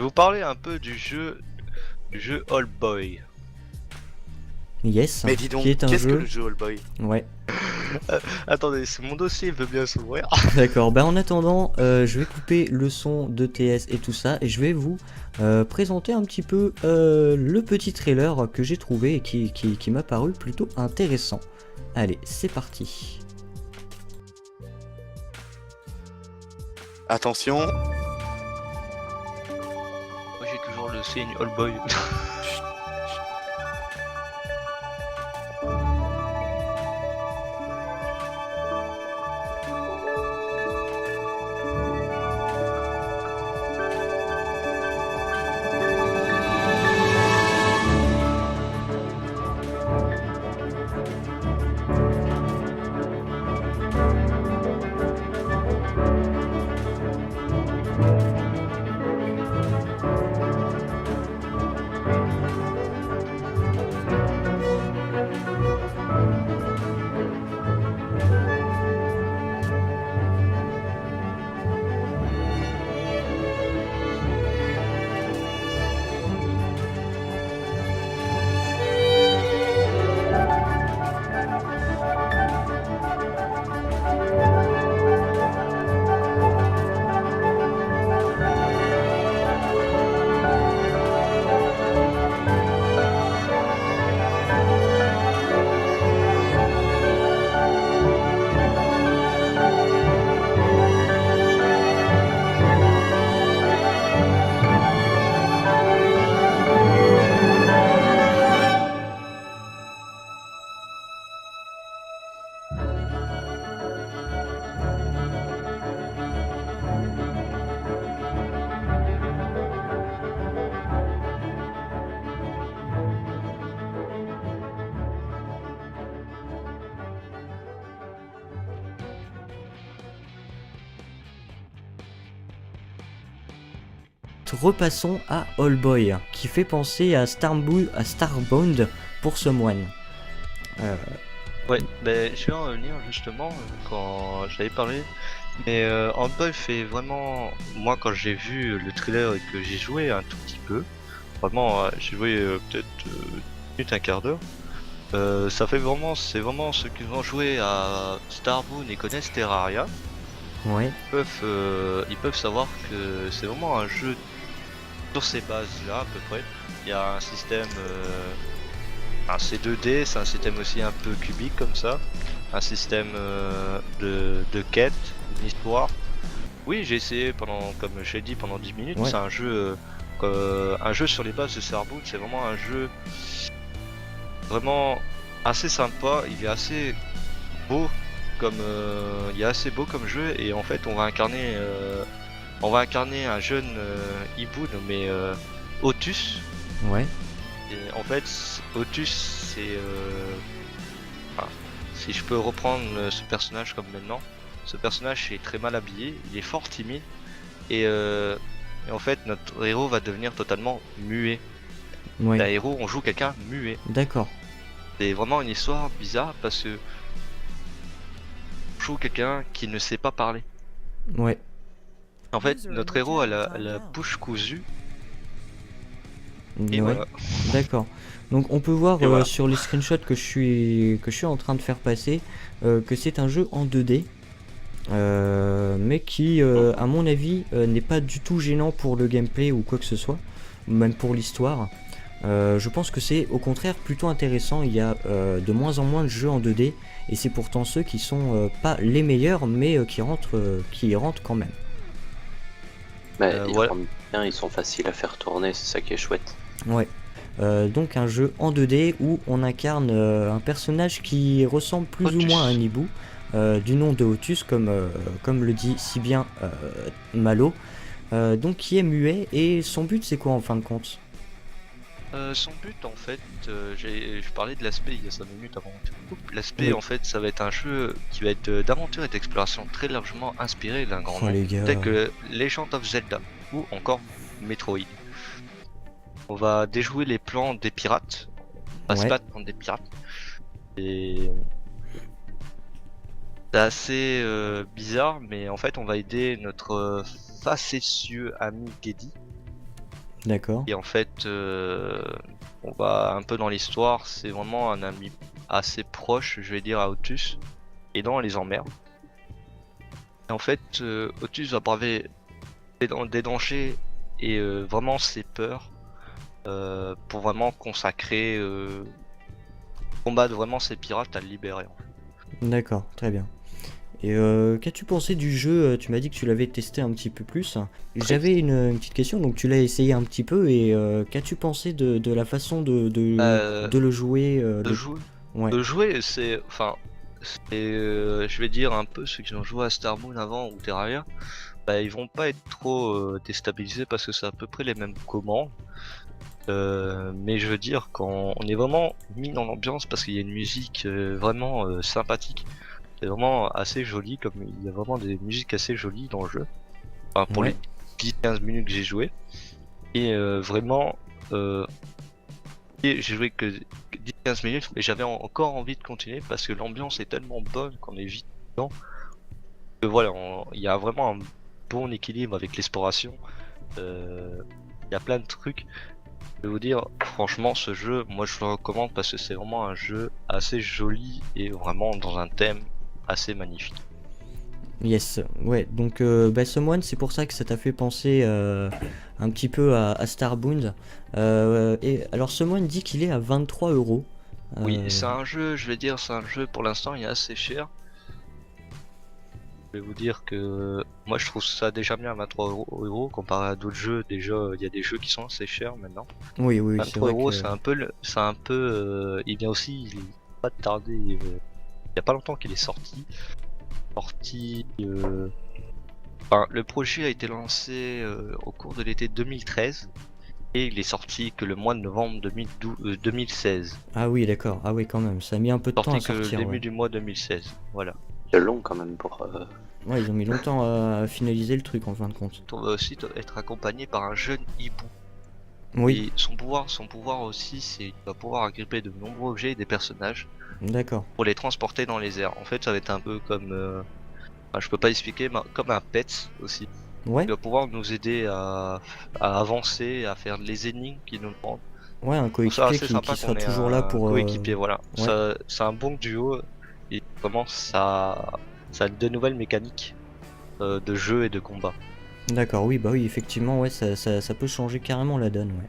vais vous parler un peu du jeu All Boy. Yes, Mais dis qui donc, est un qu'est-ce que jeu. le jeu All Boy? Ouais, Attendez, mon dossier veut bien s'ouvrir. d'accord. Bah en attendant, je vais couper le son de TS et tout ça, et je vais vous présenter un petit peu le petit trailer que j'ai trouvé et qui m'a paru plutôt intéressant. Allez, c'est parti. Attention. Moi j'ai toujours le signe All Boy. Repassons à All Boy, qui fait penser à Starbound pour Someone. Ouais, ben je vais en venir justement quand j'avais parlé. Mais All Boy fait vraiment. Moi quand j'ai vu le trailer et que j'ai joué un tout petit peu, vraiment j'ai joué peut-être une minute, un quart d'heure. Ça fait vraiment, c'est vraiment ceux qui ont joué à Starbound et connaissent Terraria Ouais, ils peuvent savoir que c'est vraiment un jeu sur ces bases-là à peu près. Il y a un système, c'est 2D, c'est un système aussi un peu cubique comme ça, un système de quête, une histoire. Oui, j'ai essayé pendant, comme je l'ai dit, pendant 10 minutes. ouais. C'est un jeu sur les bases de Starbound. C'est vraiment un jeu vraiment assez sympa. Il est assez beau il est assez beau comme jeu et en fait on va incarner un jeune hibou nommé Otus. Ouais, Et en fait Otus c'est enfin, si je peux reprendre ce personnage comme maintenant, ce personnage est très mal habillé, il est fort timide et, et en fait notre héros va devenir totalement muet. Un ouais, héros, on joue quelqu'un muet. d'accord. C'est vraiment une histoire bizarre parce que on joue quelqu'un qui ne sait pas parler. Ouais, En fait, notre héros a la bouche cousue et ouais, voilà. d'accord. Donc on peut voir Et voilà. sur les screenshots que je suis en train de faire passer que c'est un jeu en 2D. Mais qui, à mon avis, n'est pas du tout gênant pour le gameplay ou quoi que ce soit, même pour l'histoire. Je pense que c'est au contraire plutôt intéressant. Il y a de moins en moins de jeux en 2D, et c'est pourtant ceux qui sont pas les meilleurs, mais qui y rentrent quand même. Bah, ils Voilà. rendent bien, ils sont faciles à faire tourner, c'est ça qui est chouette. Ouais. Donc un jeu en 2D où on incarne un personnage qui ressemble plus ou Otus. moins à un hibou, du nom de Otus, comme le dit si bien Malo. Donc qui est muet, et son but c'est quoi en fin de compte? Son but en fait, je parlais de l'aspect il y a 5 minutes avant que tu me coupes. L'aspect Oui. en fait, ça va être un jeu qui va être d'aventure et d'exploration très largement inspiré d'un grand Oh nom, les gars. tel que Legend of Zelda ou encore Metroid. On va déjouer les plans des pirates, on va se Ouais. battre contre des pirates. Et c'est assez bizarre, mais en fait, on va aider notre facétieux ami Geddy D'accord. Et en fait, on va un peu dans l'histoire, c'est vraiment un ami assez proche, je vais dire, à Otus, et dans les emmerdes. Et en fait, Otus va braver des dangers et vraiment ses peurs pour vraiment consacrer, combattre vraiment ces pirates à le libérer. En fait. D'accord, très bien. Et qu'as-tu pensé du jeu? Tu m'as dit que tu l'avais testé un petit peu plus. J'avais une petite question, donc tu l'as essayé un petit peu, et qu'as-tu pensé de la façon Euh, de le jouer de jouer, Ouais, de jouer, c'est, enfin, je vais dire un peu ceux qui ont joué à Star Moon avant ou Terraria, bah, ils vont pas être trop déstabilisés parce que c'est à peu près les mêmes commandes. Mais je veux dire, quand on est vraiment mis dans l'ambiance parce qu'il y a une musique vraiment sympathique, c'est vraiment assez joli, comme il y a vraiment des musiques assez jolies dans le jeu. Enfin, pour ouais, les 10-15 minutes que j'ai joué. Et vraiment, euh, et j'ai joué que 10-15 minutes, mais j'avais encore envie de continuer parce que l'ambiance est tellement bonne qu'on est vite dedans. Que voilà, il y a vraiment un bon équilibre avec l'exploration. Il y a plein de trucs. Je vais vous dire, franchement, ce jeu, moi je le recommande parce que c'est vraiment un jeu assez joli et vraiment dans un thème assez magnifique. yes, ouais. Donc, bah, Someone, c'est pour ça que ça t'a fait penser un petit peu à Starbound. Et alors, Someone dit qu'il est à 23 €. Oui, Euh, c'est un jeu, je vais dire, c'est un jeu pour l'instant, il est assez cher. Je vais vous dire que moi je trouve ça déjà bien à 23 € comparé à d'autres jeux. Déjà, il y a des jeux qui sont assez chers maintenant. oui, oui, oui, c'est 23 vrai euros, que. c'est un peu, il vient aussi, il est pas tardé. Il y a pas longtemps qu'il est sorti. Sorti. Enfin, le projet a été lancé au cours de l'été 2013 et il est sorti que le mois de novembre 2016. Ah oui, d'accord. Ah oui, quand même. Ça a mis un peu de temps à Sorti que le sortir, début ouais. du mois 2016. Voilà. C'est long quand même pour. Ouais, ils ont mis longtemps à finaliser le truc en fin de compte. On va aussi être accompagné par un jeune hibou. Oui, Et son pouvoir aussi, c'est qu'il va pouvoir agripper de nombreux objets et des personnages d'accord. pour les transporter dans les airs. En fait, ça va être un peu comme, enfin, je peux pas expliquer, mais comme un pet aussi. Ouais, Il va pouvoir nous aider à avancer, à faire les énigmes qui nous demandent. ouais, un Donc c'est coéquipier assez qui sympa sera qu'on ait toujours là un pour. coéquipier, voilà. Ouais, Ça, c'est un bon duo et vraiment ça a de nouvelles mécaniques de jeu et de combat. d'accord, oui, bah oui, effectivement, ouais, ça peut changer carrément la donne, ouais.